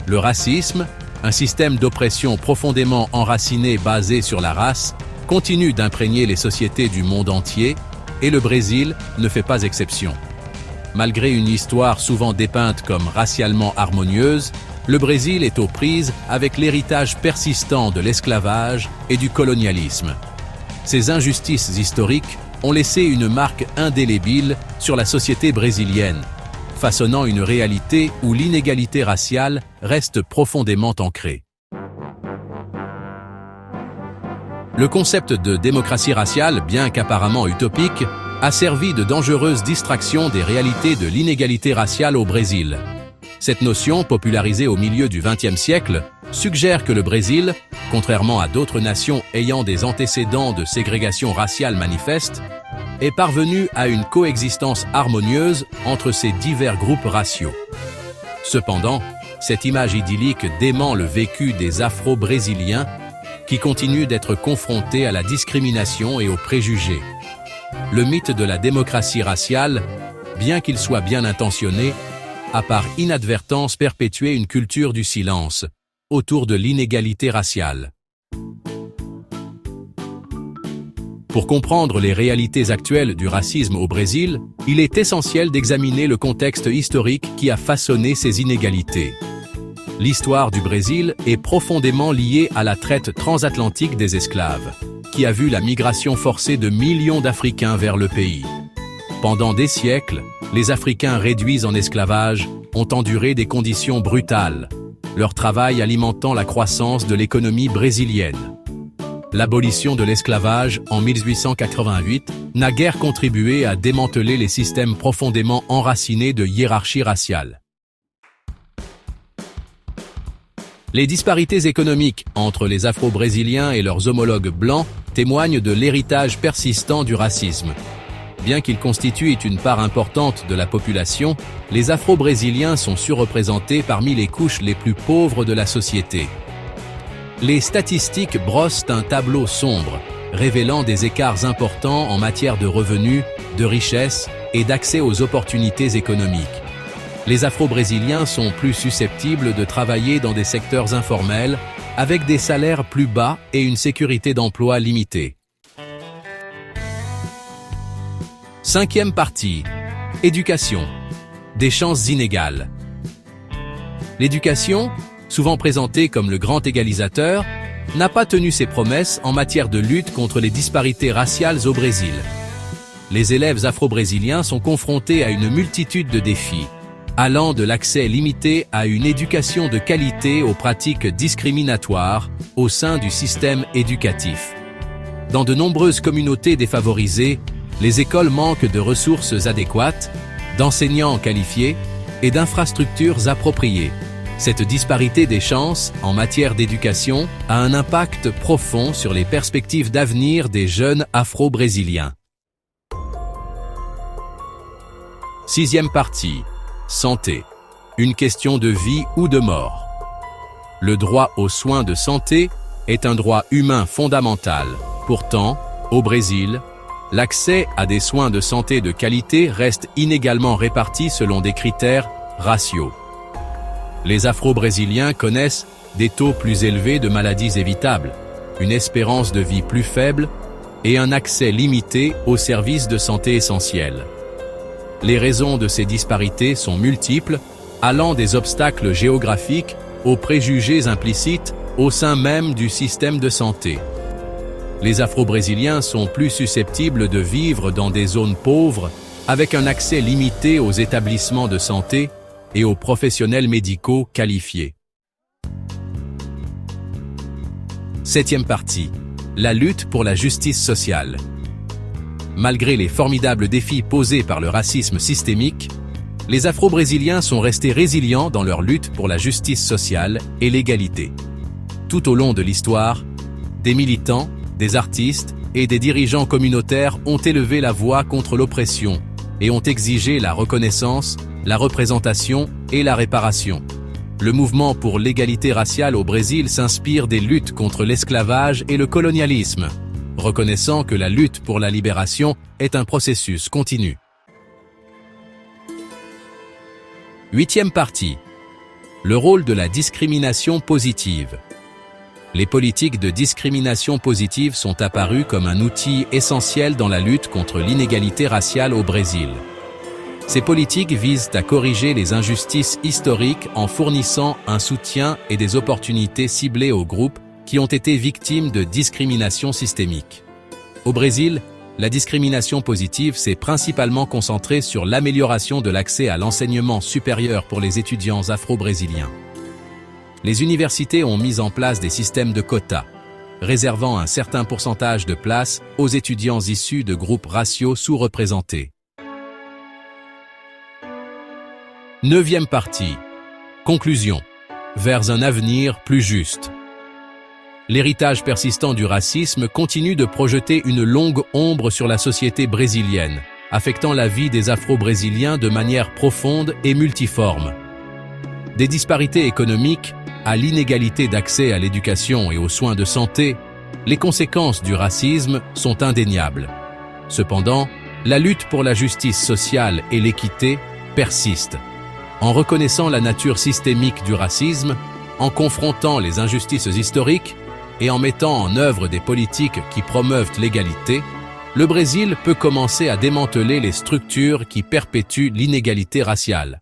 Le racisme, un système d'oppression profondément enraciné basé sur la race, continue d'imprégner les sociétés du monde entier, et le Brésil ne fait pas exception. Malgré une histoire souvent dépeinte comme racialement harmonieuse, le Brésil est aux prises avec l'héritage persistant de l'esclavage et du colonialisme. Ces injustices historiques ont laissé une marque indélébile sur la société brésilienne, façonnant une réalité où l'inégalité raciale reste profondément ancrée. Le concept de démocratie raciale, bien qu'apparemment utopique, a servi de dangereuse distraction des réalités de l'inégalité raciale au Brésil. Cette notion, popularisée au milieu du XXe siècle, suggère que le Brésil, contrairement à d'autres nations ayant des antécédents de ségrégation raciale manifeste, est parvenu à une coexistence harmonieuse entre ces divers groupes raciaux. Cependant, cette image idyllique dément le vécu des Afro-Brésiliens qui continuent d'être confrontés à la discrimination et aux préjugés. Le mythe de la démocratie raciale, bien qu'il soit bien intentionné, a par inadvertance perpétué une culture du silence autour de l'inégalité raciale. Pour comprendre les réalités actuelles du racisme au Brésil, il est essentiel d'examiner le contexte historique qui a façonné ces inégalités. L'histoire du Brésil est profondément liée à la traite transatlantique des esclaves, qui a vu la migration forcée de millions d'Africains vers le pays. Pendant des siècles, les Africains réduits en esclavage ont enduré des conditions brutales, leur travail alimentant la croissance de l'économie brésilienne. L'abolition de l'esclavage en 1888 n'a guère contribué à démanteler les systèmes profondément enracinés de hiérarchie raciale. Les disparités économiques entre les Afro-Brésiliens et leurs homologues blancs témoignent de l'héritage persistant du racisme. Bien qu'ils constituent une part importante de la population, les Afro-Brésiliens sont surreprésentés parmi les couches les plus pauvres de la société. Les statistiques brossent un tableau sombre, révélant des écarts importants en matière de revenus, de richesse et d'accès aux opportunités économiques. Les Afro-Brésiliens sont plus susceptibles de travailler dans des secteurs informels, avec des salaires plus bas et une sécurité d'emploi limitée. Cinquième partie. Éducation. Des chances inégales. L'éducation, souvent présentée comme le grand égalisateur, n'a pas tenu ses promesses en matière de lutte contre les disparités raciales au Brésil. Les élèves afro-brésiliens sont confrontés à une multitude de défis, allant de l'accès limité à une éducation de qualité aux pratiques discriminatoires au sein du système éducatif. Dans de nombreuses communautés défavorisées, les écoles manquent de ressources adéquates, d'enseignants qualifiés et d'infrastructures appropriées. Cette disparité des chances en matière d'éducation a un impact profond sur les perspectives d'avenir des jeunes afro-brésiliens. Sixième partie. Santé. Une question de vie ou de mort. Le droit aux soins de santé est un droit humain fondamental. Pourtant, au Brésil, l'accès à des soins de santé de qualité reste inégalement réparti selon des critères raciaux. Les Afro-Brésiliens connaissent des taux plus élevés de maladies évitables, une espérance de vie plus faible et un accès limité aux services de santé essentiels. Les raisons de ces disparités sont multiples, allant des obstacles géographiques aux préjugés implicites au sein même du système de santé. Les Afro-Brésiliens sont plus susceptibles de vivre dans des zones pauvres, avec un accès limité aux établissements de santé et aux professionnels médicaux qualifiés. Septième partie. La lutte pour la justice sociale. Malgré les formidables défis posés par le racisme systémique, les Afro-Brésiliens sont restés résilients dans leur lutte pour la justice sociale et l'égalité. Tout au long de l'histoire, des militants, des artistes et des dirigeants communautaires ont élevé la voix contre l'oppression et ont exigé la reconnaissance, la représentation et la réparation. Le mouvement pour l'égalité raciale au Brésil s'inspire des luttes contre l'esclavage et le colonialisme, reconnaissant que la lutte pour la libération est un processus continu. Huitième partie. Le rôle de la discrimination positive. Les politiques de discrimination positive sont apparues comme un outil essentiel dans la lutte contre l'inégalité raciale au Brésil. Ces politiques visent à corriger les injustices historiques en fournissant un soutien et des opportunités ciblées aux groupes qui ont été victimes de discrimination systémique. Au Brésil, la discrimination positive s'est principalement concentrée sur l'amélioration de l'accès à l'enseignement supérieur pour les étudiants afro-brésiliens. Les universités ont mis en place des systèmes de quotas, réservant un certain pourcentage de places aux étudiants issus de groupes raciaux sous-représentés. 9e partie. Conclusion. Vers un avenir plus juste. L'héritage persistant du racisme continue de projeter une longue ombre sur la société brésilienne, affectant la vie des Afro-Brésiliens de manière profonde et multiforme. Des disparités économiques à l'inégalité d'accès à l'éducation et aux soins de santé, les conséquences du racisme sont indéniables. Cependant, la lutte pour la justice sociale et l'équité persiste. En reconnaissant la nature systémique du racisme, en confrontant les injustices historiques et en mettant en œuvre des politiques qui promeuvent l'égalité, le Brésil peut commencer à démanteler les structures qui perpétuent l'inégalité raciale.